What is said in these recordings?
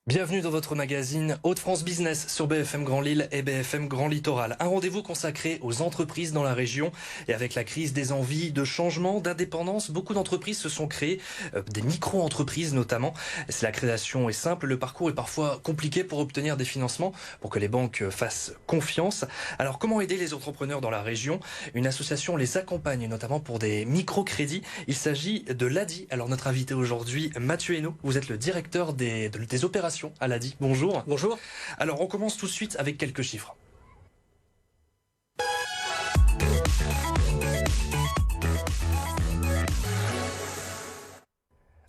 Bienvenue dans votre magazine Hauts-de-France Business sur BFM Grand Lille et BFM Grand Littoral. Un rendez-vous consacré aux entreprises dans la région. Et avec la crise des envies de changement, d'indépendance, beaucoup d'entreprises se sont créées, des micro-entreprises notamment. Si la création est simple, le parcours est parfois compliqué pour obtenir des financements, pour que les banques fassent confiance. Alors comment aider les entrepreneurs dans la région? Une association les accompagne notamment pour des microcrédits. Il s'agit de l'ADI. Alors notre invité aujourd'hui, Mathieu Hainaut, vous êtes le directeur des opérations à l'ADI. Bonjour. Bonjour. Alors on commence tout de suite avec quelques chiffres.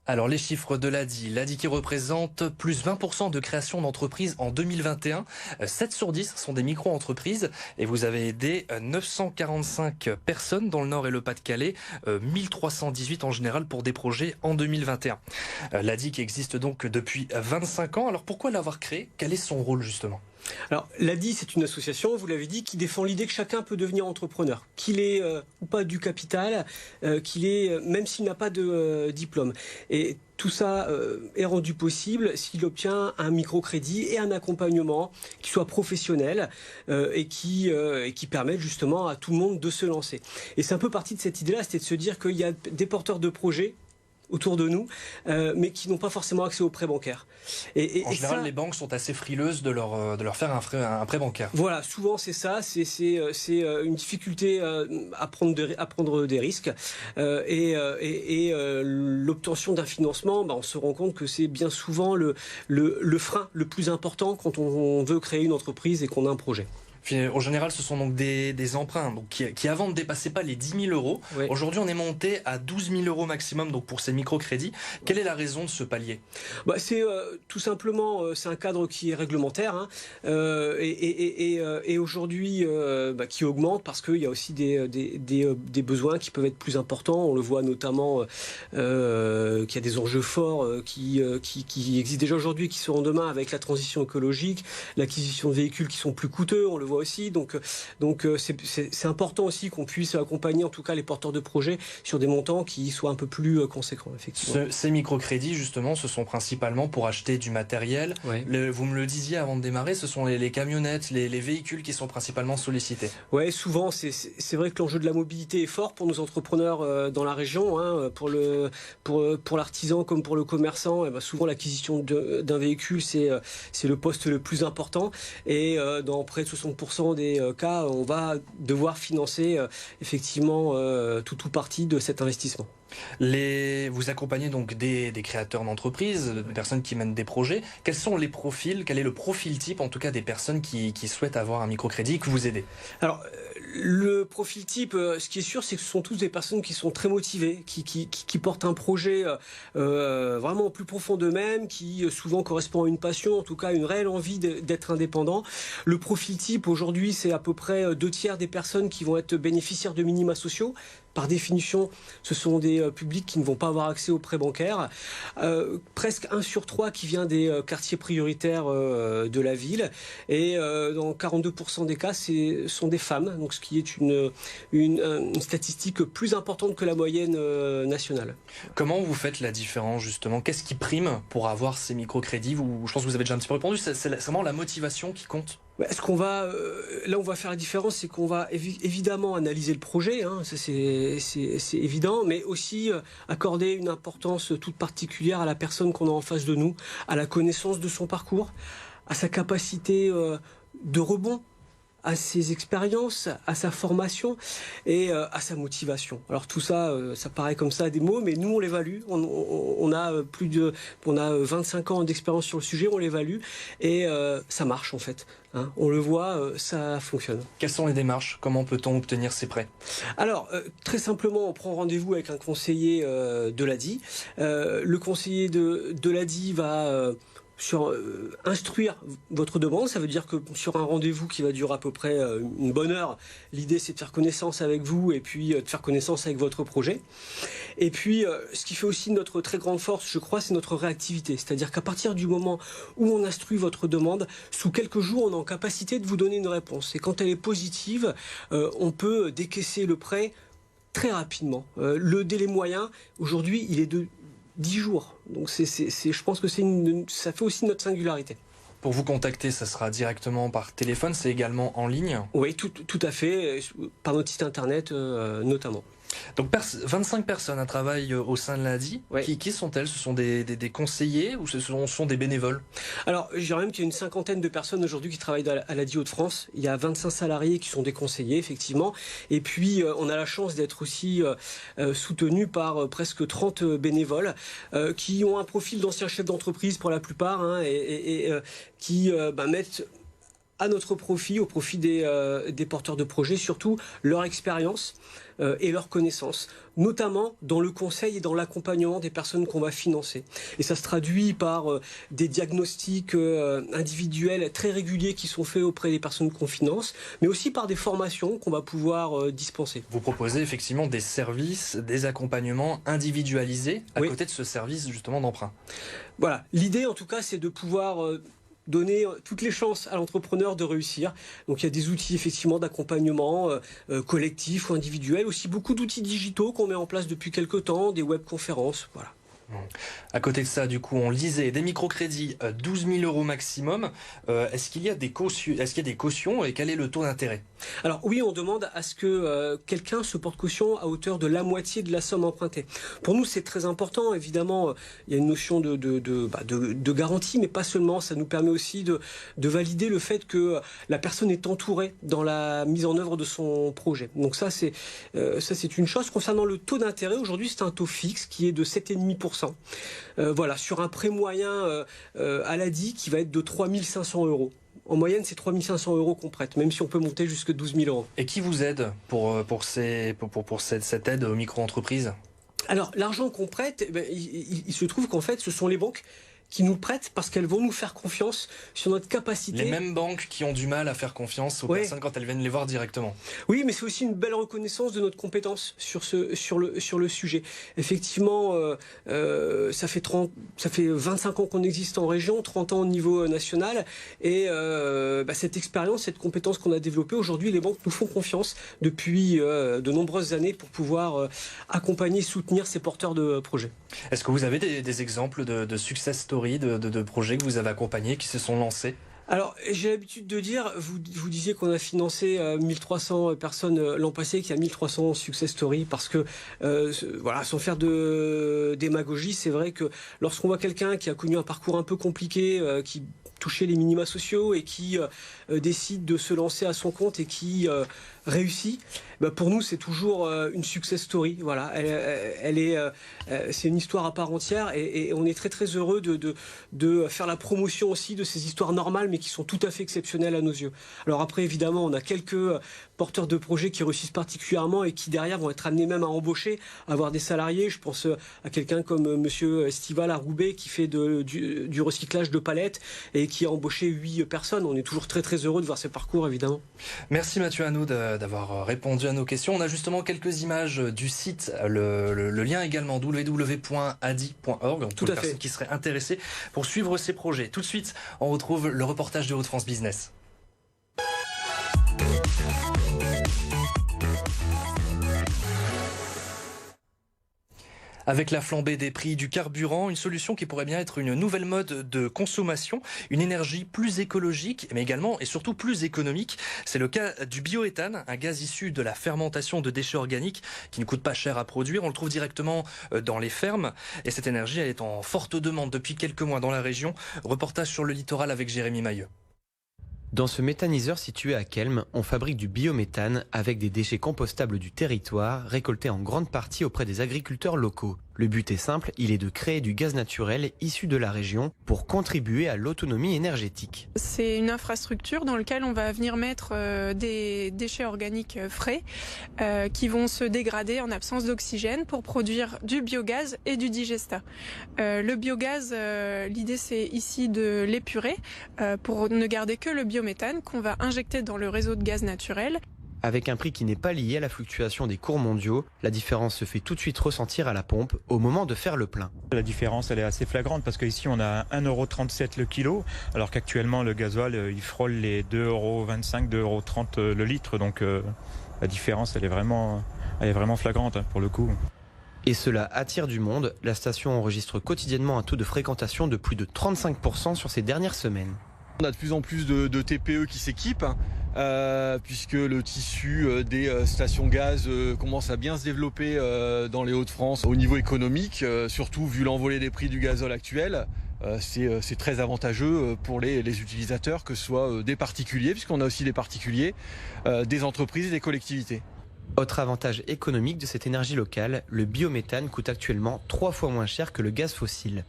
Alors les chiffres de l'ADI qui représente plus 20% de création d'entreprises en 2021. 7 sur 10 sont des micro-entreprises et vous avez aidé 945 personnes dans le Nord et le Pas-de-Calais, 1318 en général pour des projets en 2021. L'ADI qui existe donc depuis 25 ans. Alors pourquoi l'avoir créé? Quel est son rôle justement? Alors, l'ADI, c'est une association, vous l'avez dit, qui défend l'idée que chacun peut devenir entrepreneur, qu'il ait ou pas du capital, qu'il ait, même s'il n'a pas de diplôme. Et tout ça est rendu possible s'il obtient un microcrédit et un accompagnement qui soit professionnel et qui permette justement à tout le monde de se lancer. Et c'est un peu parti de cette idée-là, c'était de se dire qu'il y a des porteurs de projets autour de nous, mais qui n'ont pas forcément accès aux prêts bancaires. En général, les banques sont assez frileuses de leur faire un prêt bancaire. Voilà, souvent c'est ça, c'est une difficulté à prendre des risques. L'obtention d'un financement, on se rend compte que c'est bien souvent le frein le plus important quand on veut créer une entreprise et qu'on a un projet. En général, ce sont donc des emprunts donc qui avant ne dépassaient pas les 10 000 euros. Oui. Aujourd'hui, on est monté à 12 000 euros maximum donc pour ces microcrédits. Quelle est la raison de ce palier? C'est tout simplement c'est un cadre qui est réglementaire et aujourd'hui qui augmente parce qu'il y a aussi des besoins qui peuvent être plus importants. On le voit notamment qu'il y a des enjeux forts qui existent déjà aujourd'hui et qui seront demain avec la transition écologique, l'acquisition de véhicules qui sont plus coûteux. On le voit aussi, donc c'est important aussi qu'on puisse accompagner en tout cas les porteurs de projets sur des montants qui soient un peu plus conséquents, effectivement. Ces microcrédits, justement, ce sont principalement pour acheter du matériel. Ouais. Vous me le disiez avant de démarrer, ce sont les camionnettes, les véhicules qui sont principalement sollicités. Oui, souvent, c'est vrai que l'enjeu de la mobilité est fort pour nos entrepreneurs dans la région, pour l'artisan comme pour le commerçant. Et souvent, l'acquisition d'un véhicule, c'est le poste le plus important. Et dans près de 60% des cas, on va devoir financer effectivement tout ou partie de cet investissement. Vous accompagnez donc des créateurs d'entreprises, de personnes qui mènent des projets. Quels sont les profils? Quel est le profil type, en tout cas, des personnes qui souhaitent avoir un microcrédit et que vous aidez? Alors, le profil type, ce qui est sûr, c'est que ce sont tous des personnes qui sont très motivées, qui portent un projet vraiment au plus profond d'eux-mêmes, qui souvent correspond à une passion, en tout cas une réelle envie d'être indépendant. Le profil type, aujourd'hui, c'est à peu près 2/3 des personnes qui vont être bénéficiaires de minima sociaux. Par définition, ce sont des publics qui ne vont pas avoir accès aux prêts bancaires. Presque 1 sur 3 qui vient des quartiers prioritaires de la ville. Et dans 42% des cas, ce sont des femmes, donc ce qui est une statistique plus importante que la moyenne nationale. Comment vous faites la différence, justement? Qu'est-ce qui prime pour avoir ces microcrédits? Je pense que vous avez déjà un petit peu répondu. C'est vraiment la motivation qui compte? Là on va faire la différence, c'est qu'on va évidemment analyser le projet, ça c'est évident, mais aussi accorder une importance toute particulière à la personne qu'on a en face de nous, à la connaissance de son parcours, à sa capacité de rebond, à ses expériences, à sa formation et à sa motivation. Alors tout ça, ça paraît comme ça des mots, mais nous on l'évalue. On a 25 ans d'expérience sur le sujet, on l'évalue et ça marche en fait. On le voit, ça fonctionne. Quelles sont les démarches? Comment peut-on obtenir ces prêts? Alors, très simplement, on prend rendez-vous avec un conseiller de l'ADI. Le conseiller de l'ADI va instruire votre demande. Ça veut dire que sur un rendez-vous qui va durer à peu près une bonne heure, l'idée c'est de faire connaissance avec vous et puis de faire connaissance avec votre projet. Et puis ce qui fait aussi notre très grande force, je crois, c'est notre réactivité. C'est-à-dire qu'à partir du moment où on instruit votre demande, sous quelques jours on est en capacité de vous donner une réponse. Et quand elle est positive, on peut décaisser le prêt très rapidement. Le délai moyen, aujourd'hui, il est de 10 jours. Donc je pense que ça fait aussi notre singularité. Pour vous contacter, ça sera directement par téléphone, c'est également en ligne? Oui, tout à fait, par notre site internet notamment. Donc 25 personnes travaillent au sein de l'ADI. Ouais. Qui sont-elles? Ce sont des conseillers ou ce sont des bénévoles? Alors, je dirais même qu'il y a une cinquantaine de personnes aujourd'hui qui travaillent à l'ADI Hauts-de-France. Il y a 25 salariés qui sont des conseillers, effectivement. Et puis, on a la chance d'être aussi soutenu par presque 30 bénévoles qui ont un profil d'anciens chefs d'entreprise pour la plupart qui mettent à notre profit, au profit des porteurs de projets, surtout leur expérience et leurs connaissances, notamment dans le conseil et dans l'accompagnement des personnes qu'on va financer. Et ça se traduit par des diagnostics individuels très réguliers qui sont faits auprès des personnes qu'on finance, mais aussi par des formations qu'on va pouvoir dispenser. Vous proposez effectivement des services, des accompagnements individualisés à Oui. côté de ce service justement d'emprunt. Voilà, l'idée en tout cas c'est de pouvoir donner toutes les chances à l'entrepreneur de réussir. Donc il y a des outils effectivement d'accompagnement collectif ou individuel, aussi beaucoup d'outils digitaux qu'on met en place depuis quelques temps, des webconférences, voilà. À côté de ça, du coup, on lisait des microcrédits 12 000 € maximum. Est-ce qu'il y a des cautions et quel est le taux d'intérêt? Alors oui, on demande à ce que quelqu'un se porte caution à hauteur de la moitié de la somme empruntée. Pour nous, c'est très important. Évidemment, il y a une notion de garantie, mais pas seulement. Ça nous permet aussi de valider le fait que la personne est entourée dans la mise en œuvre de son projet. Donc ça, c'est une chose. Concernant le taux d'intérêt, aujourd'hui, c'est un taux fixe qui est de 7,5%. Voilà, sur un prêt moyen à l'ADI qui va être de 3 500 €. En moyenne, c'est 3 500 € qu'on prête, même si on peut monter jusqu'à 12 000 €. Et qui vous aide pour cette aide aux micro-entreprises? Alors, l'argent qu'on prête, il se trouve qu'en fait, ce sont les banques qui nous prêtent parce qu'elles vont nous faire confiance sur notre capacité. Les mêmes banques qui ont du mal à faire confiance aux personnes quand elles viennent les voir directement. Oui, mais c'est aussi une belle reconnaissance de notre compétence sur le sujet. Effectivement, ça fait 25 ans qu'on existe en région, 30 ans au niveau national, et cette expérience, cette compétence qu'on a développée, aujourd'hui, les banques nous font confiance depuis de nombreuses années pour pouvoir accompagner, soutenir ces porteurs de projets. Est-ce que vous avez des exemples de success stories, de projets que vous avez accompagnés, qui se sont lancés? Alors, j'ai l'habitude de dire, vous disiez qu'on a financé 1300 personnes l'an passé, qu'il y a 1300 success stories, parce que, sans faire de démagogie, c'est vrai que lorsqu'on voit quelqu'un qui a connu un parcours un peu compliqué, qui touchait les minima sociaux et qui décide de se lancer à son compte et qui réussit, pour nous c'est toujours une success story. Voilà, c'est une histoire à part entière et on est très très heureux de faire la promotion aussi de ces histoires normales mais qui sont tout à fait exceptionnelles à nos yeux. Alors après évidemment on a quelques porteurs de projets qui réussissent particulièrement et qui derrière vont être amenés même à embaucher, à avoir des salariés. Je pense à quelqu'un comme monsieur Estival à Roubaix qui fait du recyclage de palettes et qui a embauché 8 personnes. On est toujours très très heureux de voir ces parcours évidemment. Merci Mathieu Hanoud d'avoir répondu à nos questions. On a justement quelques images du site, le lien également www.adi.org pour les personnes qui seraient intéressées pour suivre ces projets. Tout de suite, on retrouve le reportage de Hauts-de-France Business. Avec la flambée des prix du carburant, une solution qui pourrait bien être une nouvelle mode de consommation, une énergie plus écologique, mais également et surtout plus économique. C'est le cas du bioéthane, un gaz issu de la fermentation de déchets organiques qui ne coûte pas cher à produire. On le trouve directement dans les fermes et cette énergie est en forte demande depuis quelques mois dans la région. Reportage sur le littoral avec Jérémy Mailleux. Dans ce méthaniseur situé à Kelm, on fabrique du biométhane avec des déchets compostables du territoire, récoltés en grande partie auprès des agriculteurs locaux. Le but est simple, il est de créer du gaz naturel issu de la région pour contribuer à l'autonomie énergétique. C'est une infrastructure dans laquelle on va venir mettre des déchets organiques frais qui vont se dégrader en absence d'oxygène pour produire du biogaz et du digestat. Le biogaz, l'idée c'est ici de l'épurer pour ne garder que le biométhane qu'on va injecter dans le réseau de gaz naturel. Avec un prix qui n'est pas lié à la fluctuation des cours mondiaux, la différence se fait tout de suite ressentir à la pompe au moment de faire le plein. La différence elle est assez flagrante parce qu'ici on a 1,37 € le kilo, alors qu'actuellement le gasoil il frôle les 2,25 €, 2,30 € le litre. Donc la différence elle est vraiment flagrante pour le coup. Et cela attire du monde. La station enregistre quotidiennement un taux de fréquentation de plus de 35% sur ces dernières semaines. On a de plus en plus de TPE qui s'équipent, puisque le tissu des stations gaz commence à bien se développer dans les Hauts-de-France au niveau économique, surtout vu l'envolée des prix du gazole actuel. C'est très avantageux pour les utilisateurs, que ce soit des particuliers, puisqu'on a aussi des particuliers, des entreprises et des collectivités. Autre avantage économique de cette énergie locale, le biométhane coûte actuellement 3 fois moins cher que le gaz fossile.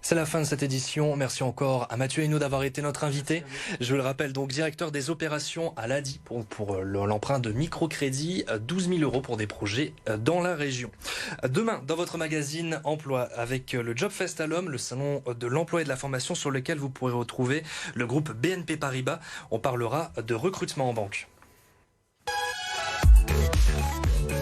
C'est la fin de cette édition. Merci encore à Mathieu Hainaut d'avoir été notre invité. Je le rappelle, donc directeur des opérations à l'ADI pour l'emprunt de microcrédit, 12 000 € pour des projets dans la région. Demain, dans votre magazine Emploi, avec le Jobfest à l'Homme, le salon de l'emploi et de la formation sur lequel vous pourrez retrouver le groupe BNP Paribas, on parlera de recrutement en banque.